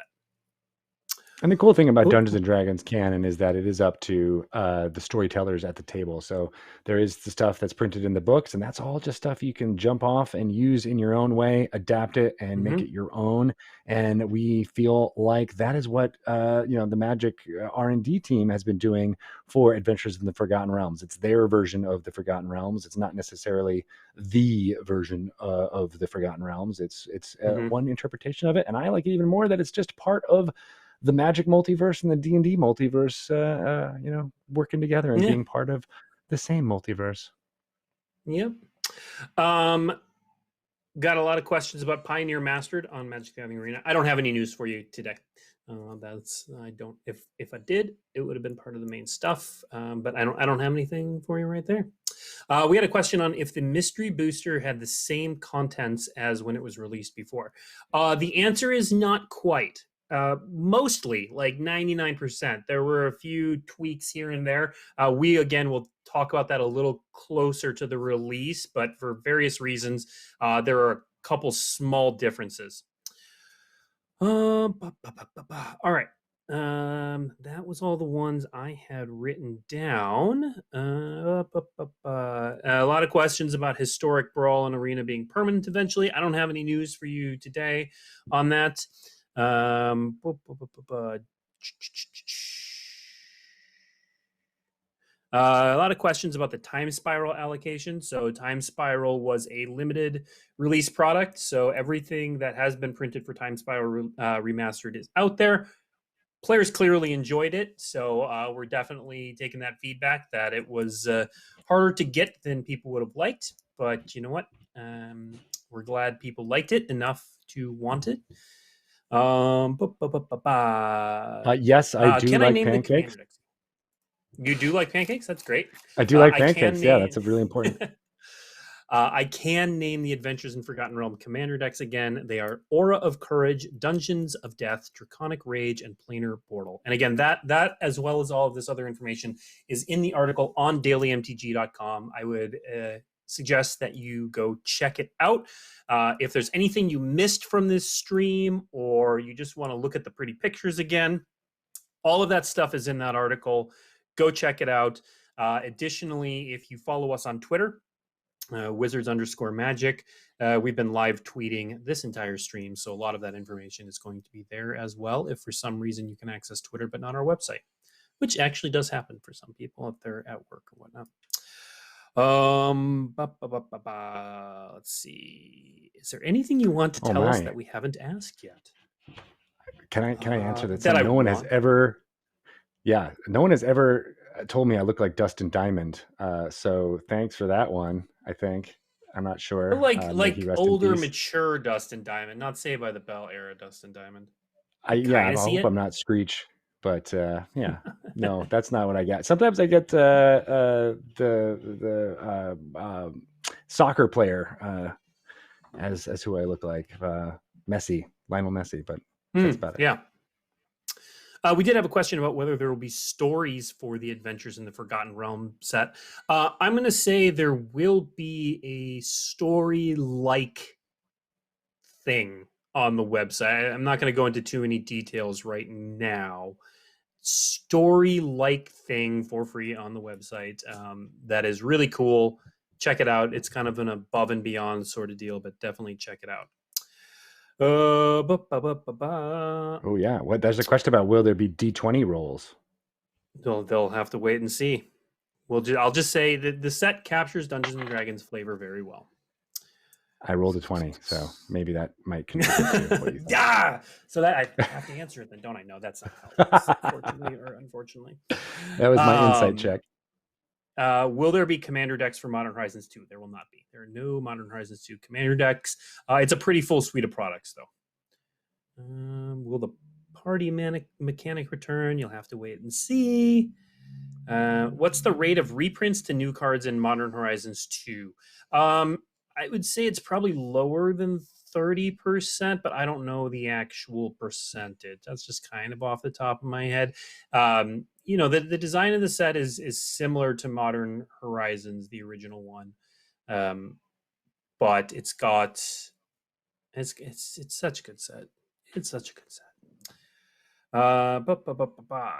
And the cool thing about Dungeons and Dragons canon is that it is up to the storytellers at the table. So there is the stuff that's printed in the books, and that's all just stuff you can jump off and use in your own way, adapt it, and make it your own. And we feel like that is what the Magic R&D team has been doing for Adventures in the Forgotten Realms. It's their version of the Forgotten Realms. It's not necessarily the version of the Forgotten Realms. It's one interpretation of it, and I like it even more that it's just part of the Magic multiverse and the D&D multiverse, working together and being part of the same multiverse. Yep. Got a lot of questions about Pioneer Mastered on Magic the Gathering Arena. I don't have any news for you today. If I did, it would have been part of the main stuff. But I don't have anything for you right there. We had a question on if the mystery booster had the same contents as when it was released before. The answer is not quite. Mostly, like 99%. There were a few tweaks here and there. We again will talk about that a little closer to the release, but for various reasons, there are a couple small differences. All right. That was all the ones I had written down. A lot of questions about Historic Brawl and Arena being permanent eventually. I don't have any news for you today on that. A lot of questions about the Time Spiral allocation. So Time Spiral was a limited release product. So everything that has been printed for Time Spiral Remastered is out there. Players clearly enjoyed it. So we're definitely taking that feedback that it was harder to get than people would have liked. But you know what? We're glad people liked it enough to want it. Yes, I do like pancakes. You do like pancakes? That's great. I do like pancakes. Yeah, that's really important. I can name the Adventures in Forgotten Realm commander decks again. They are Aura of Courage, Dungeons of Death, Draconic Rage, and Planar Portal. And again, that as well as all of this other information is in the article on dailymtg.com. I would suggest that you go check it out. If there's anything you missed from this stream, or you just want to look at the pretty pictures again, all of that stuff is in that article. Go check it out. Additionally, if you follow us on Twitter, Wizards_Magic, we've been live tweeting this entire stream, so a lot of that information is going to be there as well. If for some reason you can access Twitter but not our website, which actually does happen for some people if they're at work or whatnot. Let's see. Is there anything you want to tell us that we haven't asked yet? Can I answer that? No one has ever told me I look like Dustin Diamond. So thanks for that one. I think I'm not sure. Like older, mature Dustin Diamond, not Saved by the Bell era Dustin Diamond. I hope I'm not Screech. But no, that's not what I get. Sometimes I get the soccer player as who I look like. Messi, Lionel Messi, but that's about it. Yeah. We did have a question about whether there will be stories for the Adventures in the Forgotten Realm set. I'm going to say there will be a story-like thing on the website. I'm not going to go into too many details right now. Story-like thing for free on the website. That is really cool. Check it out. It's kind of an above and beyond sort of deal, but definitely check it out. Oh yeah, what? There's a question about will there be D20 rolls? They'll have to wait and see. I'll just say that the set captures Dungeons and Dragons flavor very well. I rolled a 20, so maybe that might contribute to what you think. Yeah, so that I have to answer it then, don't I? No, that's not how it works, unfortunately or unfortunately. That was my insight check. Will there be commander decks for Modern Horizons 2? There will not be. There are no Modern Horizons 2 commander decks. It's a pretty full suite of products, though. Will the party mechanic return? You'll have to wait and see. What's the rate of reprints to new cards in Modern Horizons 2? I would say it's probably lower than 30%, but I don't know the actual percentage. That's just kind of off the top of my head. The design of the set is similar to Modern Horizons, the original one, but it's such a good set. It's such a good set. Blah blah blah blah blah.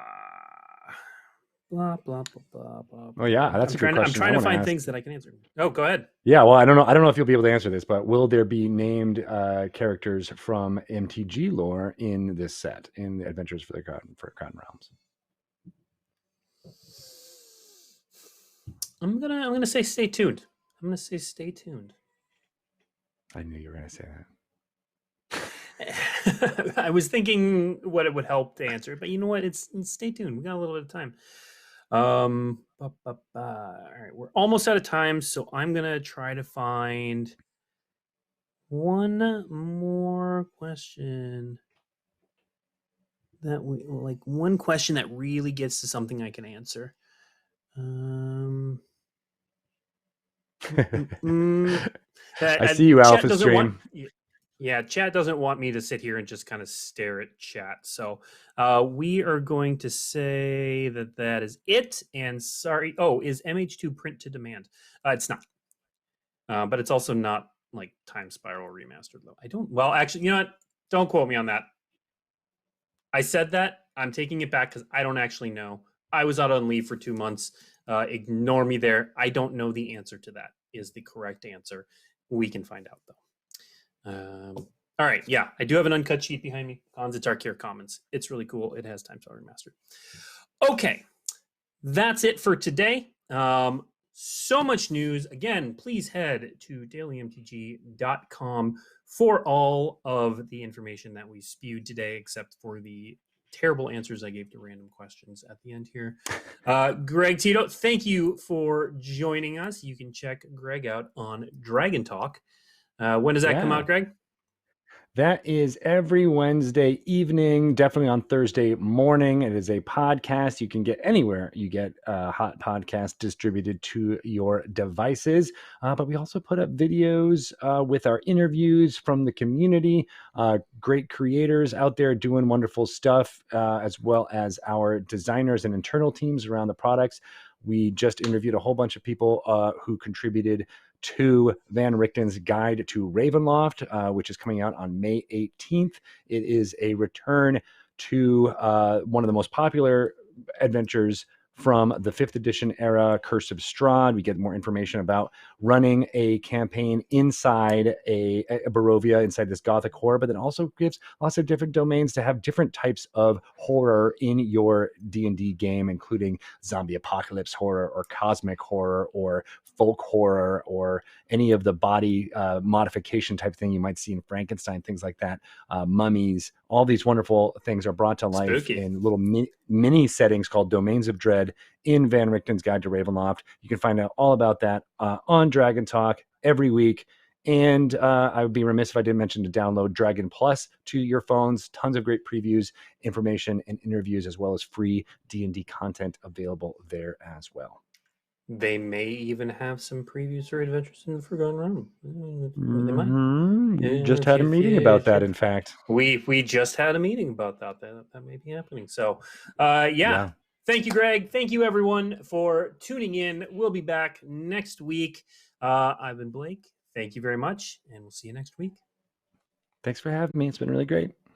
Oh yeah, that's a good question. I'm trying to find things that I can answer. Oh, go ahead. Yeah, well, I don't know if you'll be able to answer this, but will there be named characters from MTG lore in this set, in the Adventures for the Forgotten Realms? I'm gonna say stay tuned. I'm gonna say stay tuned. I knew you were gonna say that. I was thinking what it would help to answer, but you know what? It's stay tuned. We got a little bit of time. All right, we're almost out of time, so I'm gonna try to find one more question one question that really gets to something I can answer. I see you, Alpha Stream. Chat doesn't want me to sit here and just kind of stare at chat. So we are going to say that is it. And sorry. Oh, is MH2 print to demand? It's not. But it's also not like Time Spiral Remastered, though. Well, actually, you know what? Don't quote me on that. I said that. I'm taking it back because I don't actually know. I was out on leave for 2 months. Ignore me there. I don't know the answer to that is the correct answer. We can find out, though. All right. Yeah, I do have an uncut sheet behind me. Cons, it's Arcare Commons. It's really cool. It has Time Spiral Remastered. Okay. That's it for today. So much news. Again, please head to dailymtg.com for all of the information that we spewed today, except for the terrible answers I gave to random questions at the end here. Greg, Tito, thank you for joining us. You can check Greg out on Dragon Talk. When does that come out, Greg? That is every Wednesday evening, definitely on Thursday morning. It is a podcast you can get anywhere you get hot podcasts distributed to your devices. But we also put up videos with our interviews from the community, great creators out there doing wonderful stuff, as well as our designers and internal teams around the products. We just interviewed a whole bunch of people who contributed to Van Richten's Guide to Ravenloft, which is coming out on May 18th. It is a return to one of the most popular adventures from the 5th edition era, Curse of Strahd. We get more information about running a campaign inside a Barovia, inside this gothic horror, but then also gives lots of different domains to have different types of horror in your D&D game, including zombie apocalypse horror or cosmic horror or folk horror or any of the body modification type thing you might see in Frankenstein, things like that. Mummies, all these wonderful things are brought to life in little mini settings called Domains of Dread in Van Richten's Guide to Ravenloft. You can find out all about that on Dragon Talk every week. And I would be remiss if I didn't mention to download Dragon Plus to your phones. Tons of great previews, information, and interviews, as well as free D&D content available there as well. They may even have some previews or adventures in the Forgotten Realm. They might. You just had a meeting about that, in fact. We just had a meeting about that. That may be happening. So, yeah. Thank you, Greg. Thank you, everyone, for tuning in. We'll be back next week. I've been Blake. Thank you very much, and we'll see you next week. Thanks for having me. It's been really great.